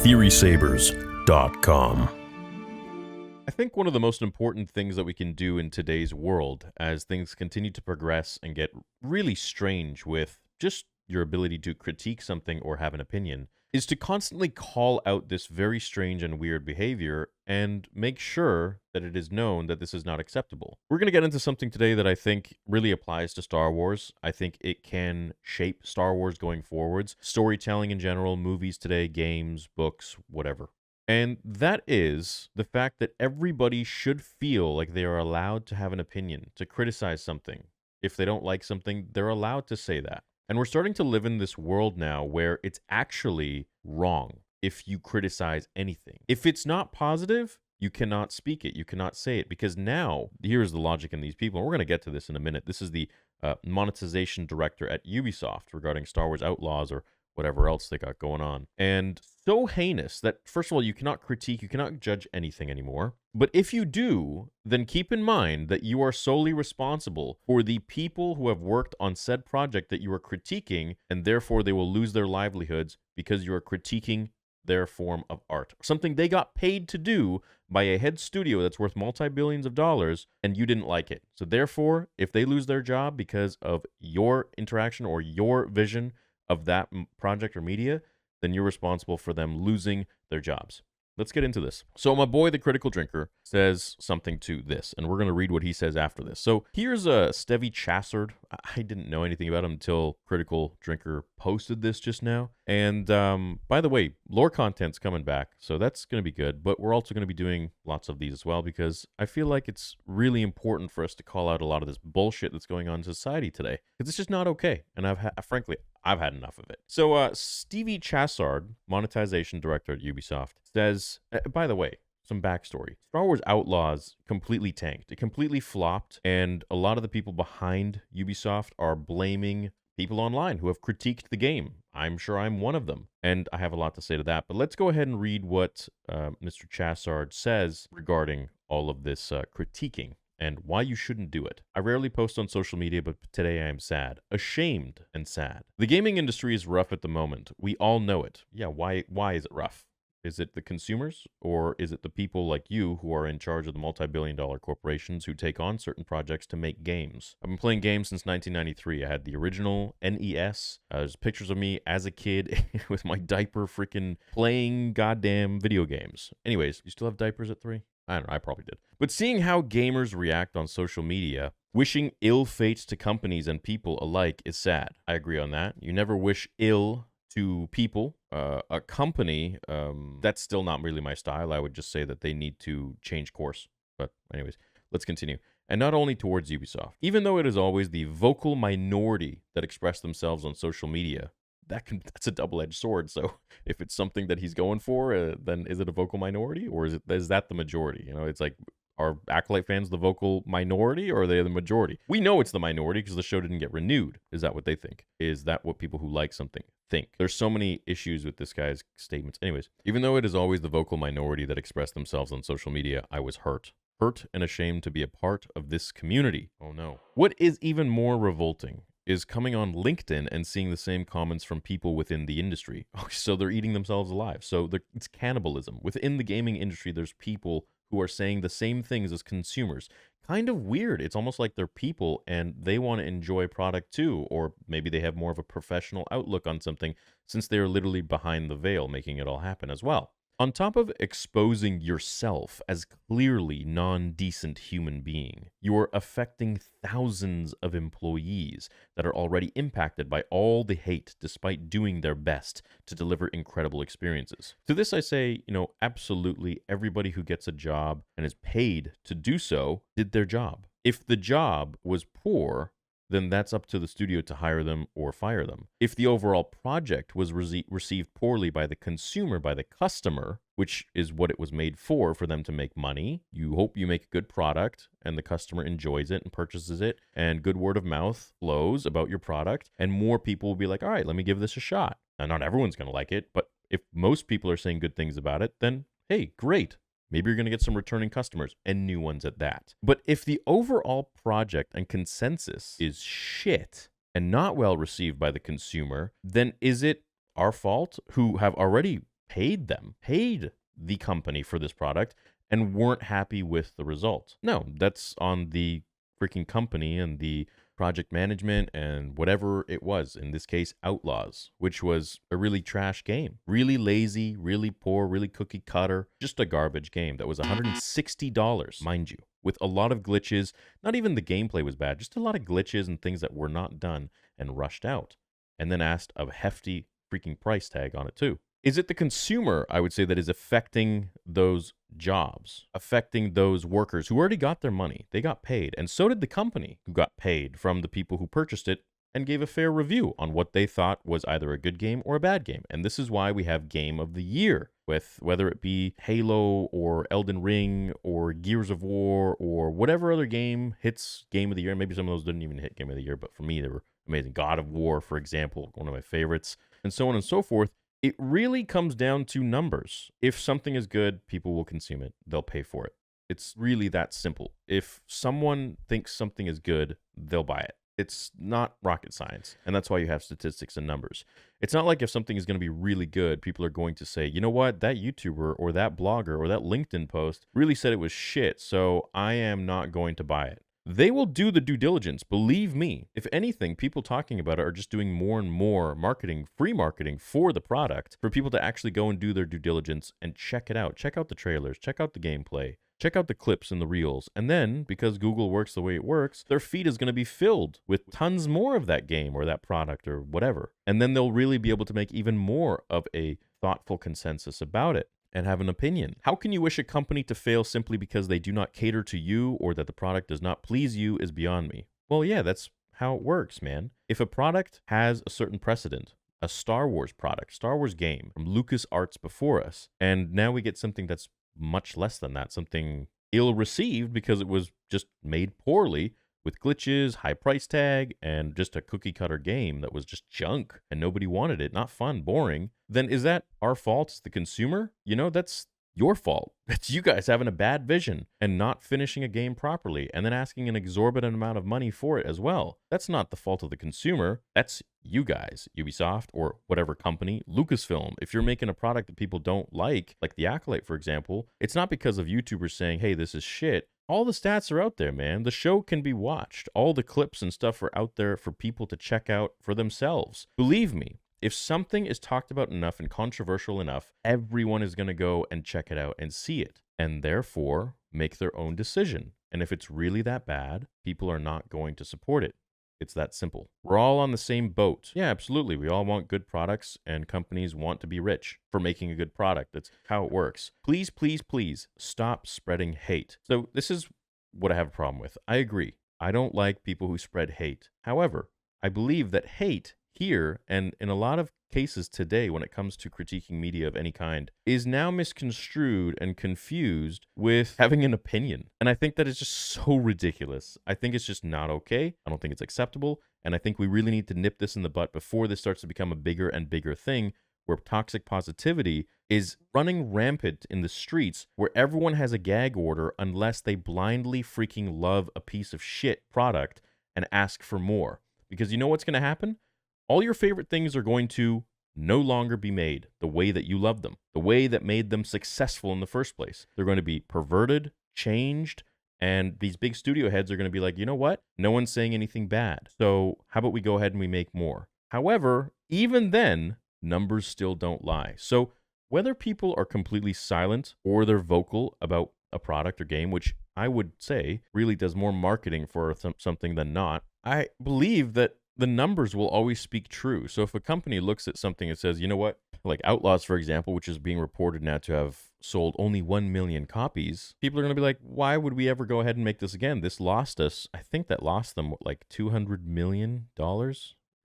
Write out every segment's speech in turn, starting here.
TheorySabers.com. I think one of the most important things that we can do in today's world, as things continue to progress and get really strange with just your ability to critique something or have an opinion, is to constantly call out this very strange and weird behavior and make sure that it is known that this is not acceptable. We're going to get into something today that I think really applies to Star Wars. I think it can shape Star Wars going forwards, storytelling in general, movies today, games, books, whatever. And that is the fact that everybody should feel like they are allowed to have an opinion, to criticize something. If they don't like something, they're allowed to say that. And we're starting to live in this world now where it's actually wrong if you criticize anything. If it's not positive, you cannot speak it. You cannot say it, because now, here's the logic in these people. And we're going to get to this in a minute. This is the monetization director at Ubisoft regarding Star Wars Outlaws or whatever else they got going on. And so heinous that, first of all, you cannot critique, you cannot judge anything anymore. But if you do, then keep in mind that you are solely responsible for the people who have worked on said project that you are critiquing, and therefore they will lose their livelihoods because you are critiquing their form of art. Something they got paid to do by a head studio that's worth multi-billions of dollars, and you didn't like it. So therefore, if they lose their job because of your interaction or your vision of that project or media, then you're responsible for them losing their jobs. Let's get into this. So my boy, the Critical Drinker, says something to this, and we're going to read what he says after this. So here's Stevie Chassard. I didn't know anything about him until Critical Drinker posted this just now. And by the way, lore content's coming back, so that's going to be good. But we're also going to be doing lots of these as well, because I feel like it's really important for us to call out a lot of this bullshit that's going on in society today, because it's just not okay. And frankly, I've had enough of it. So Stevie Chassard, monetization director at Ubisoft, says, by the way, some backstory. Star Wars Outlaws completely tanked. It completely flopped, and a lot of the people behind Ubisoft are blaming people online who have critiqued the game. I'm sure I'm one of them, and I have a lot to say to that. But let's go ahead and read what Mr. Chassard says regarding all of this critiquing and why you shouldn't do it. I rarely post on social media, but today I am sad. Ashamed and sad. The gaming industry is rough at the moment. We all know it. Yeah, why is it rough? Is it the consumers, or is it the people like you who are in charge of the multi-billion-dollar corporations who take on certain projects to make games? I've been playing games since 1993. I had the original NES. There's pictures of me as a kid with my diaper freaking playing goddamn video games. Anyways, you still have diapers at 3? I don't know, I probably did. But seeing how gamers react on social media, wishing ill fates to companies and people alike is sad. I agree on that. You never wish ill to people. A company, that's still not really my style. I would just say that they need to change course. But anyways, let's continue. And not only towards Ubisoft. Even though it is always the vocal minority that express themselves on social media, that's a double-edged sword. So if it's something that he's going for, then is it a vocal minority, or is that the majority? You know, it's like, are Acolyte fans the vocal minority, or are they the majority? We know it's the minority because the show didn't get renewed. Is that what they think? Is that what people who like something think? There's so many issues with this guy's statements. Anyways, even though it is always the vocal minority that express themselves on social media, I was hurt and ashamed to be a part of this community. Oh no. What is even more revolting is coming on LinkedIn and seeing the same comments from people within the industry. Oh, so they're eating themselves alive. So it's cannibalism. Within the gaming industry, there's people who are saying the same things as consumers. Kind of weird. It's almost like they're people and they want to enjoy product too, or maybe they have more of a professional outlook on something since they're literally behind the veil making it all happen as well. On top of exposing yourself as clearly non-decent human being, you are affecting thousands of employees that are already impacted by all the hate despite doing their best to deliver incredible experiences. To this I say, absolutely everybody who gets a job and is paid to do so did their job. If the job was poor, then that's up to the studio to hire them or fire them. If the overall project was received poorly by the consumer, by the customer, which is what it was made for them to make money, you hope you make a good product and the customer enjoys it and purchases it, and good word of mouth flows about your product, and more people will be like, all right, let me give this a shot. Now, not everyone's going to like it, but if most people are saying good things about it, then hey, great. Maybe you're going to get some returning customers, and new ones at that. But if the overall project and consensus is shit and not well received by the consumer, then is it our fault, who have already paid the company for this product and weren't happy with the result. No, that's on the freaking company and the project management and whatever it was. In this case, Outlaws, which was a really trash game. Really lazy, really poor, really cookie cutter. Just a garbage game that was $160, mind you, with a lot of glitches. Not even the gameplay was bad, just a lot of glitches and things that were not done and rushed out. And then asked a hefty freaking price tag on it too. Is it the consumer, I would say, that is affecting those jobs, affecting those workers who already got their money? They got paid. And so did the company who got paid from the people who purchased it and gave a fair review on what they thought was either a good game or a bad game. And this is why we have Game of the Year, with whether it be Halo or Elden Ring or Gears of War or whatever other game hits Game of the Year. Maybe some of those didn't even hit Game of the Year, but for me, they were amazing. God of War, for example, one of my favorites, and so on and so forth. It really comes down to numbers. If something is good, people will consume it. They'll pay for it. It's really that simple. If someone thinks something is good, they'll buy it. It's not rocket science. And that's why you have statistics and numbers. It's not like if something is going to be really good, people are going to say, you know what, that YouTuber or that blogger or that LinkedIn post really said it was shit, so I am not going to buy it. They will do the due diligence. Believe me. If anything, people talking about it are just doing more and more marketing, free marketing for the product, for people to actually go and do their due diligence and check it out. Check out the trailers, check out the gameplay, check out the clips and the reels. And then, because Google works the way it works, their feed is going to be filled with tons more of that game or that product or whatever. And then they'll really be able to make even more of a thoughtful consensus about it and have an opinion. How can you wish a company to fail simply because they do not cater to you or that the product does not please you is beyond me. Well, yeah, that's how it works, man. If a product has a certain precedent, a Star Wars product, Star Wars game from LucasArts before us, and now we get something that's much less than that, something ill-received because it was just made poorly, with glitches, high price tag, and just a cookie-cutter game that was just junk and nobody wanted it, not fun, boring, then is that our fault as the consumer? You know, that's your fault. That's you guys having a bad vision and not finishing a game properly and then asking an exorbitant amount of money for it as well. That's not the fault of the consumer. That's you guys, Ubisoft or whatever company, Lucasfilm. If you're making a product that people don't like The Acolyte, for example, it's not because of YouTubers saying, hey, this is shit. All the stats are out there, man. The show can be watched. All the clips and stuff are out there for people to check out for themselves. Believe me, if something is talked about enough and controversial enough, everyone is going to go and check it out and see it, and therefore make their own decision. And if it's really that bad, people are not going to support it. It's that simple. We're all on the same boat. Yeah, absolutely. We all want good products, and companies want to be rich for making a good product. That's how it works. Please, please, please stop spreading hate. So this is what I have a problem with. I agree. I don't like people who spread hate. However, I believe that hate here, and in a lot of cases today when it comes to critiquing media of any kind, is now misconstrued and confused with having an opinion. And I think that is just so ridiculous. I think it's just not okay. I don't think it's acceptable. And I think we really need to nip this in the butt before this starts to become a bigger and bigger thing, where toxic positivity is running rampant in the streets, where everyone has a gag order unless they blindly freaking love a piece of shit product and ask for more. Because you know what's going to happen? All your favorite things are going to no longer be made the way that you love them, the way that made them successful in the first place. They're going to be perverted, changed, and these big studio heads are going to be like, you know what? No one's saying anything bad, so how about we go ahead and we make more? However, even then, numbers still don't lie. So whether people are completely silent or they're vocal about a product or game, which I would say really does more marketing for something than not, I believe that the numbers will always speak true. So if a company looks at something and says, you know what, like Outlaws, for example, which is being reported now to have sold only 1 million copies, people are going to be like, why would we ever go ahead and make this again? This lost us. I think that lost them like $200 million or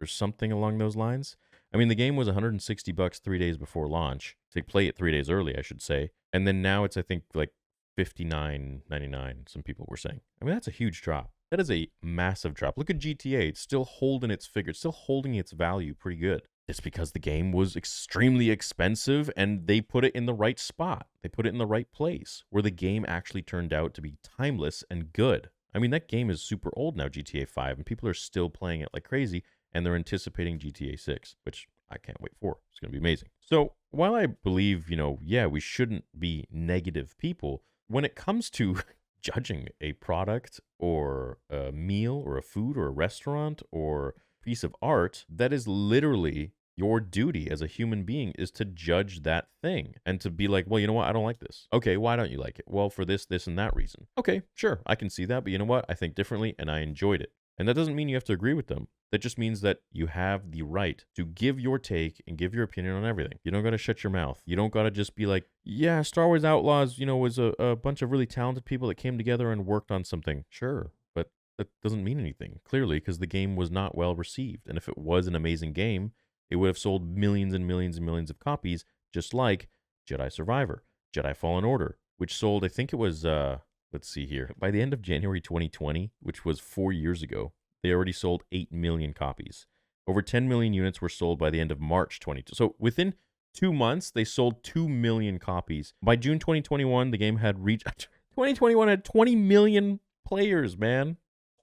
something along those lines. I mean, the game was $160 3 days before launch. To play it 3 days early, I should say. And then now it's, I think, like $59.99, some people were saying. I mean, that's a huge drop. That is a massive drop. Look at GTA. It's still holding its figure. It's still holding its value pretty good. It's because the game was extremely expensive and they put it in the right spot. They put it in the right place where the game actually turned out to be timeless and good. I mean, that game is super old now, GTA 5, and people are still playing it like crazy, and they're anticipating GTA 6, which I can't wait for. It's going to be amazing. So while I believe, yeah, we shouldn't be negative people, when it comes to judging a product or a meal or a food or a restaurant or piece of art, that is literally your duty as a human being, is to judge that thing and to be like, well, you know what? I don't like this. Okay, why don't you like it? Well, for this, this, and that reason. Okay, sure, I can see that, but you know what? I think differently and I enjoyed it. And that doesn't mean you have to agree with them. That just means that you have the right to give your take and give your opinion on everything. You don't got to shut your mouth. You don't got to just be like, yeah, Star Wars Outlaws, was a bunch of really talented people that came together and worked on something. Sure, but that doesn't mean anything, clearly, because the game was not well received. And if it was an amazing game, it would have sold millions and millions and millions of copies, just like Jedi Survivor, Jedi Fallen Order, which sold, I think it was, let's see here, by the end of January 2020, which was 4 years ago, they already sold 8 million copies. Over 10 million units were sold by the end of March 2020. So within 2 months, they sold 2 million copies. By June 2021, the game had reached 2021 had 20 million players, man.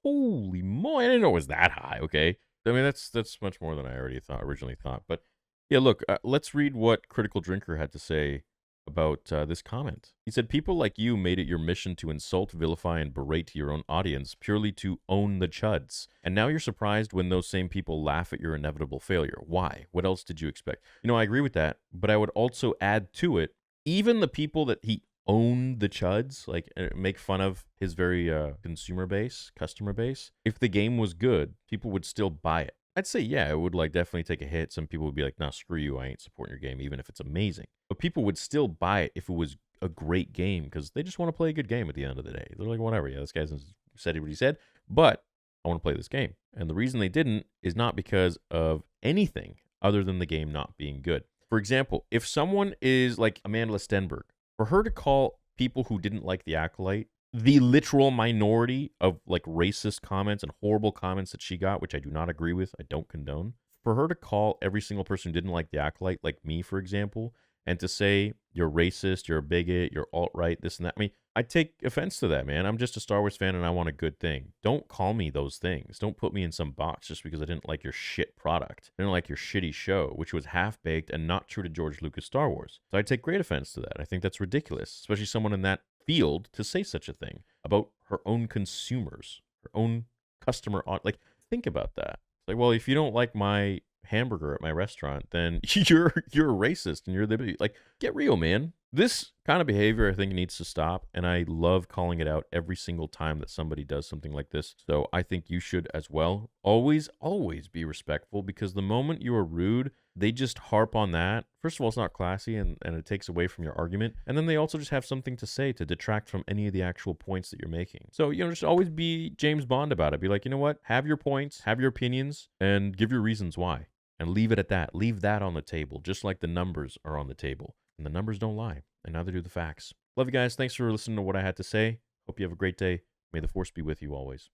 Holy moly, I didn't know it was that high, okay? I mean, that's much more than I originally thought. But yeah, look, let's read what Critical Drinker had to say about this comment. He said, people like you made it your mission to insult, vilify, and berate your own audience purely to own the chuds. And now you're surprised when those same people laugh at your inevitable failure. Why? What else did you expect? I agree with that, but I would also add to it, even the people that he owned the chuds, like make fun of his very customer base. If the game was good, people would still buy it. I'd say, yeah, it would definitely take a hit. Some people would be like, nah, screw you, I ain't supporting your game, even if it's amazing. But people would still buy it if it was a great game, because they just want to play a good game at the end of the day. They're like, whatever, yeah, this guy said what he said, but I want to play this game. And the reason they didn't is not because of anything other than the game not being good. For example, if someone is like Amanda Stenberg, for her to call people who didn't like The Acolyte the literal minority of racist comments and horrible comments that she got, which I do not agree with, I don't condone, for her to call every single person who didn't like The Acolyte, like me, for example, and to say you're racist, you're a bigot, you're alt-right, this and that. I mean, I take offense to that, man. I'm just a Star Wars fan and I want a good thing. Don't call me those things. Don't put me in some box just because I didn't like your shit product. I didn't like your shitty show, which was half-baked and not true to George Lucas Star Wars. So I take great offense to that. I think that's ridiculous, especially someone in that field to say such a thing about her own consumers, her own customer. Think about that. Like, well, if you don't like my hamburger at my restaurant, then you're a racist and you're get real, man. This kind of behavior I think needs to stop, and I love calling it out every single time that somebody does something like this. So I think you should as well. Always be respectful, because the moment you are rude, they just harp on that. First of all, it's not classy, and it takes away from your argument. And then they also just have something to say to detract from any of the actual points that you're making. So, just always be James Bond about it. Be like, you know what? Have your points, have your opinions, and give your reasons why. And leave it at that. Leave that on the table, just like the numbers are on the table. And the numbers don't lie, and neither do the facts. Love you guys. Thanks for listening to what I had to say. Hope you have a great day. May the Force be with you always.